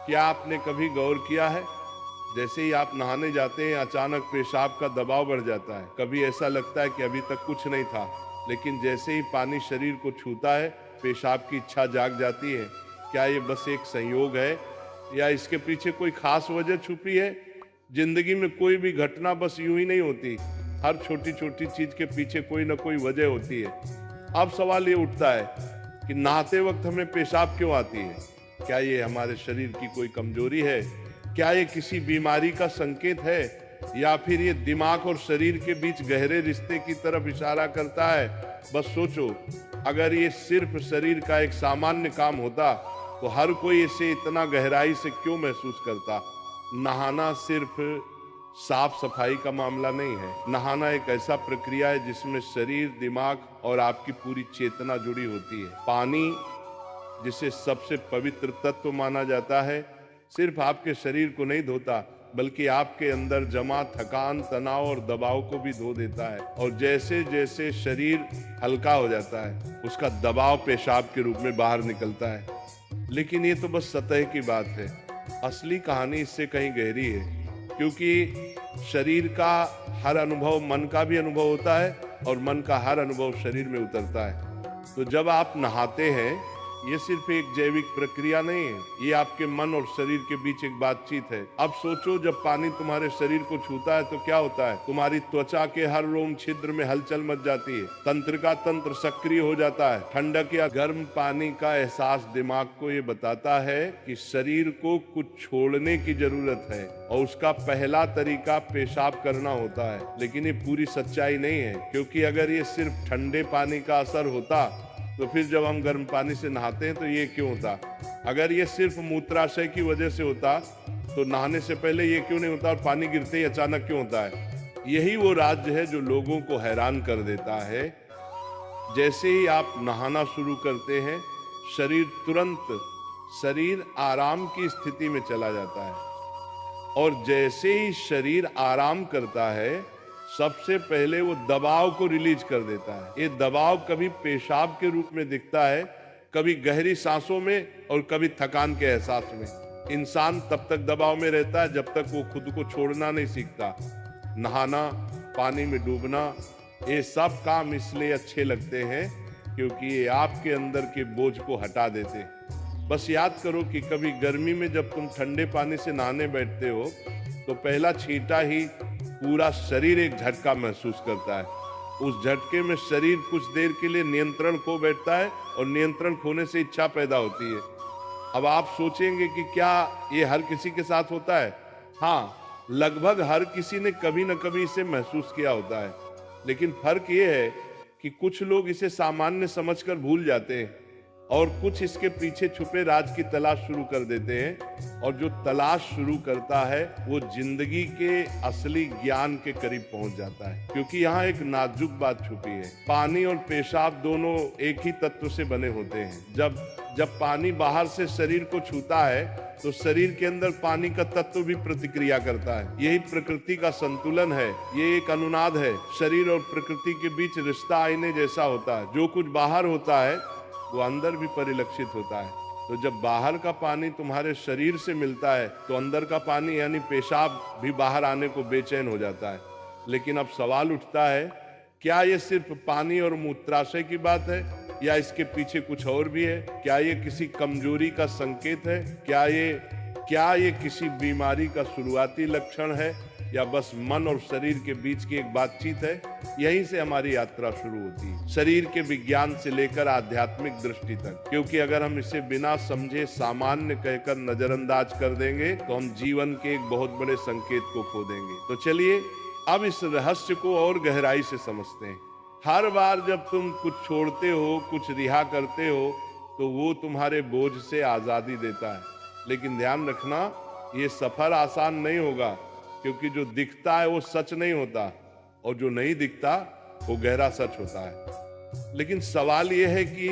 क्या आपने कभी गौर किया है, जैसे ही आप नहाने जाते हैं अचानक पेशाब का दबाव बढ़ जाता है। कभी ऐसा लगता है कि अभी तक कुछ नहीं था, लेकिन जैसे ही पानी शरीर को छूता है पेशाब की इच्छा जाग जाती है। क्या ये बस एक संयोग है या इसके पीछे कोई खास वजह छुपी है? जिंदगी में कोई भी घटना बस यूं ही नहीं होती, हर छोटी छोटी चीज के पीछे कोई ना कोई वजह होती है। अब सवाल ये उठता है कि नहाते वक्त हमें पेशाब क्यों आती है? क्या ये हमारे शरीर की कोई कमजोरी है? क्या ये किसी बीमारी का संकेत है, या फिर ये दिमाग और शरीर के बीच गहरे रिश्ते की तरफ इशारा करता है? बस सोचो, अगर ये सिर्फ शरीर का एक सामान्य काम होता तो हर कोई इसे इतना गहराई से क्यों महसूस करता? नहाना सिर्फ साफ सफाई का मामला नहीं है। नहाना एक ऐसा प्रक्रिया है जिसमें शरीर, दिमाग और आपकी पूरी चेतना जुड़ी होती है। पानी, जिसे सबसे पवित्र तत्व माना जाता है, सिर्फ आपके शरीर को नहीं धोता बल्कि आपके अंदर जमा थकान, तनाव और दबाव को भी धो देता है। और जैसे जैसे शरीर हल्का हो जाता है उसका दबाव पेशाब के रूप में बाहर निकलता है। लेकिन ये तो बस सतह की बात है, असली कहानी इससे कहीं गहरी है, क्योंकि शरीर का हर अनुभव मन का भी अनुभव होता है और मन का हर अनुभव शरीर में उतरता है। तो जब आप नहाते हैं ये सिर्फ एक जैविक प्रक्रिया नहीं है, ये आपके मन और शरीर के बीच एक बातचीत है। अब सोचो, जब पानी तुम्हारे शरीर को छूता है तो क्या होता है? तुम्हारी त्वचा के हर रोम छिद्र में हलचल मच जाती है, तंत्रिका तंत्र सक्रिय हो जाता है। ठंडक या गर्म पानी का एहसास दिमाग को ये बताता है कि शरीर को कुछ छोड़ने की जरूरत है, और उसका पहला तरीका पेशाब करना होता है। लेकिन ये पूरी सच्चाई नहीं है, क्योंकि अगर ये सिर्फ ठंडे पानी का असर होता तो फिर जब हम गर्म पानी से नहाते हैं तो ये क्यों होता? अगर ये सिर्फ मूत्राशय की वजह से होता तो नहाने से पहले ये क्यों नहीं होता, और पानी गिरते ही अचानक क्यों होता है? यही वो राज्य है जो लोगों को हैरान कर देता है। जैसे ही आप नहाना शुरू करते हैं शरीर आराम की स्थिति में चला जाता है, और जैसे ही शरीर आराम करता है सबसे पहले वो दबाव को रिलीज कर देता है। ये दबाव कभी पेशाब के रूप में दिखता है, कभी गहरी सांसों में और कभी थकान के एहसास में। इंसान तब तक दबाव में रहता है जब तक वो खुद को छोड़ना नहीं सीखता। नहाना, पानी में डूबना, ये सब काम इसलिए अच्छे लगते हैं क्योंकि ये आपके अंदर के बोझ को हटा देते हैं। बस याद करो कि कभी गर्मी में जब तुम ठंडे पानी से नहाने बैठते हो तो पहला छींटा ही पूरा शरीर एक झटका महसूस करता है। उस झटके में शरीर कुछ देर के लिए नियंत्रण खो बैठता है, और नियंत्रण खोने से इच्छा पैदा होती है। अब आप सोचेंगे कि क्या ये हर किसी के साथ होता है? हाँ, लगभग हर किसी ने कभी न कभी इसे महसूस किया होता है। लेकिन फर्क ये है कि कुछ लोग इसे सामान्य समझकर भूल जाते हैं और कुछ इसके पीछे छुपे राज की तलाश शुरू कर देते हैं। और जो तलाश शुरू करता है वो जिंदगी के असली ज्ञान के करीब पहुंच जाता है, क्योंकि यहाँ एक नाजुक बात छुपी है। पानी और पेशाब दोनों एक ही तत्व से बने होते हैं। जब पानी बाहर से शरीर को छूता है तो शरीर के अंदर पानी का तत्व भी प्रतिक्रिया करता है। यही प्रकृति का संतुलन है, ये एक अनुनाद है। शरीर और प्रकृति के बीच रिश्ता आईने जैसा होता है। जो कुछ बाहर होता है वो अंदर भी परिलक्षित होता है। तो जब बाहर का पानी तुम्हारे शरीर से मिलता है तो अंदर का पानी यानी पेशाब भी बाहर आने को बेचैन हो जाता है। लेकिन अब सवाल उठता है, क्या ये सिर्फ पानी और मूत्राशय की बात है या इसके पीछे कुछ और भी है? क्या ये किसी कमजोरी का संकेत है? क्या ये किसी बीमारी का शुरुआती लक्षण है, या बस मन और शरीर के बीच की एक बातचीत है? यहीं से हमारी यात्रा शुरू होती है, शरीर के विज्ञान से लेकर आध्यात्मिक दृष्टि तक। क्योंकि अगर हम इसे बिना समझे सामान्य कहकर नजरअंदाज कर देंगे तो हम जीवन के एक बहुत बड़े संकेत को खो देंगे। तो चलिए अब इस रहस्य को और गहराई से समझते हैं। हर बार जब तुम कुछ छोड़ते हो, कुछ रिहा करते हो, तो वो तुम्हारे बोझ से आजादी देता है। लेकिन ध्यान रखना, ये सफर आसान नहीं होगा, क्योंकि जो दिखता है वो सच नहीं होता, और जो नहीं दिखता वो गहरा सच होता है। लेकिन सवाल ये है कि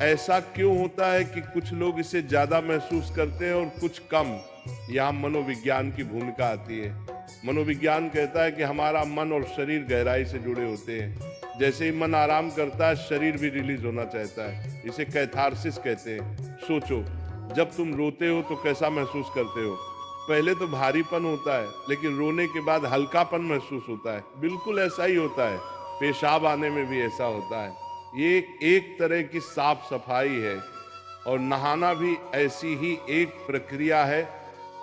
ऐसा क्यों होता है कि कुछ लोग इसे ज्यादा महसूस करते हैं और कुछ कम? यहाँ मनोविज्ञान की भूमिका आती है। मनोविज्ञान कहता है कि हमारा मन और शरीर गहराई से जुड़े होते हैं। जैसे ही मन आराम करता है शरीर भी रिलीज होना चाहता है। इसे कैथारसिस कहते हैं। सोचो, जब तुम रोते हो तो कैसा महसूस करते हो? पहले तो भारीपन होता है, लेकिन रोने के बाद हल्कापन महसूस होता है। बिल्कुल ऐसा ही होता है, पेशाब आने में भी ऐसा होता है। ये एक तरह की साफ सफाई है, और नहाना भी ऐसी ही एक प्रक्रिया है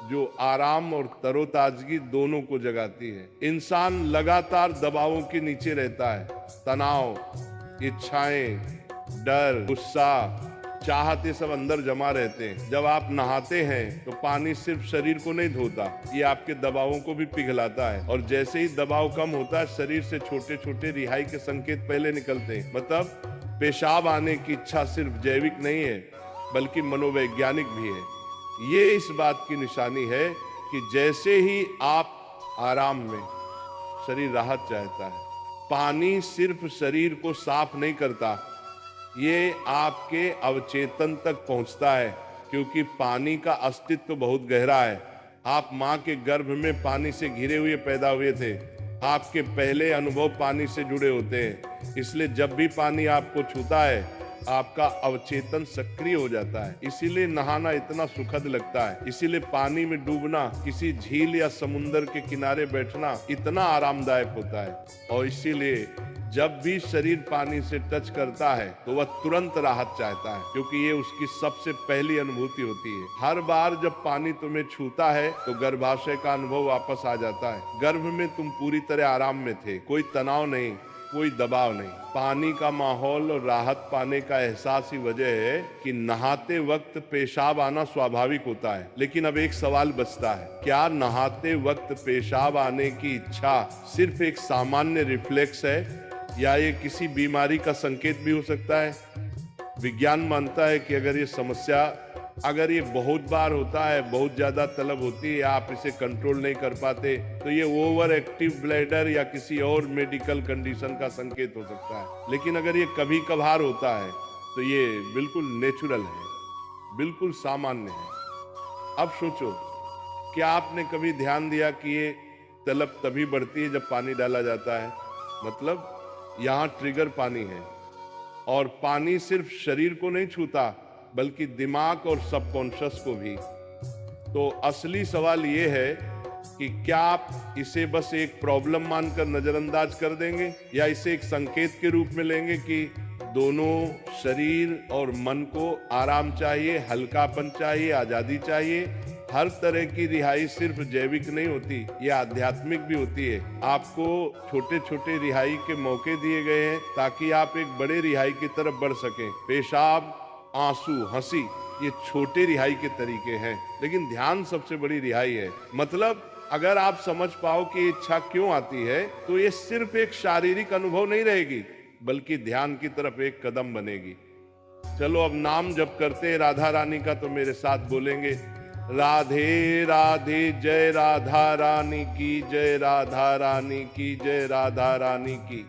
जो आराम और तरोताजगी दोनों को जगाती है। इंसान लगातार दबावों के नीचे रहता है। तनाव, इच्छाएं, डर, गुस्सा, चाहत, ये सब अंदर जमा रहते हैं। जब आप नहाते हैं तो पानी सिर्फ शरीर को नहीं धोता, ये आपके दबावों को भी पिघलाता है। और जैसे ही दबाव कम होता है, शरीर से छोटे छोटे रिहाई के संकेत पहले निकलते हैं। मतलब पेशाब आने की इच्छा सिर्फ जैविक नहीं है, बल्कि मनोवैज्ञानिक भी है। ये इस बात की निशानी है कि जैसे ही आप आराम में, शरीर राहत चाहता है। पानी सिर्फ शरीर को साफ नहीं करता, ये आपके अवचेतन तक पहुंचता है, क्योंकि पानी का अस्तित्व बहुत गहरा है। आप माँ के गर्भ में पानी से घिरे हुए पैदा हुए थे। आपके पहले अनुभव पानी से जुड़े होते हैं, इसलिए जब भी पानी आपको छूता है, आपका अवचेतन सक्रिय हो जाता है। इसीलिए नहाना इतना सुखद लगता है। इसीलिए पानी में डूबना, किसी झील या समुंदर के किनारे बैठना इतना आरामदायक होता है। और इसीलिए जब भी शरीर पानी से टच करता है तो वह तुरंत राहत चाहता है, क्योंकि ये उसकी सबसे पहली अनुभूति होती है। हर बार जब पानी तुम्हें छूता है तो गर्भाशय का अनुभव वापस आ जाता है। गर्भ में तुम पूरी तरह आराम में थे, कोई तनाव नहीं, कोई दबाव नहीं। पानी का माहौल और राहत पाने का एहसास ही वजह है कि नहाते वक्त पेशाब आना स्वाभाविक होता है। लेकिन अब एक सवाल बचता है, क्या नहाते वक्त पेशाब आने की इच्छा सिर्फ एक सामान्य रिफ्लेक्स है, या ये किसी बीमारी का संकेत भी हो सकता है? विज्ञान मानता है कि अगर ये बहुत बार होता है, बहुत ज्यादा तलब होती है, आप इसे कंट्रोल नहीं कर पाते, तो ये ओवर एक्टिव ब्लैडर या किसी और मेडिकल कंडीशन का संकेत हो सकता है। लेकिन अगर ये कभी कभार होता है तो ये बिल्कुल नेचुरल है, बिल्कुल सामान्य है। अब सोचो, क्या आपने कभी ध्यान दिया कि ये तलब तभी बढ़ती है जब पानी डाला जाता है? मतलब यहाँ ट्रिगर पानी है, और पानी सिर्फ शरीर को नहीं छूता, बल्कि दिमाग और सबकॉन्शियस को भी। तो असली सवाल ये है कि क्या आप इसे बस एक प्रॉब्लम मानकर नजरअंदाज कर देंगे, या इसे एक संकेत के रूप में लेंगे कि दोनों शरीर और मन को आराम चाहिए, हल्कापन चाहिए, आजादी चाहिए। हर तरह की रिहाई सिर्फ जैविक नहीं होती, ये आध्यात्मिक भी होती है। आपको छोटे छोटे रिहाई के मौके दिए गए हैं ताकि आप एक बड़े रिहाई की तरफ बढ़ सकें। पेशाब, आंसू, हंसी, ये छोटे रिहाई के तरीके हैं, लेकिन ध्यान सबसे बड़ी रिहाई है। मतलब अगर आप समझ पाओ कि इच्छा क्यों आती है, तो ये सिर्फ एक शारीरिक अनुभव नहीं रहेगी, बल्कि ध्यान की तरफ एक कदम बनेगी। चलो अब नाम जप करते हैं राधा रानी का, तो मेरे साथ बोलेंगे, राधे राधे, जय राधा रानी की जय, राधा रानी की जय, राधा रानी की।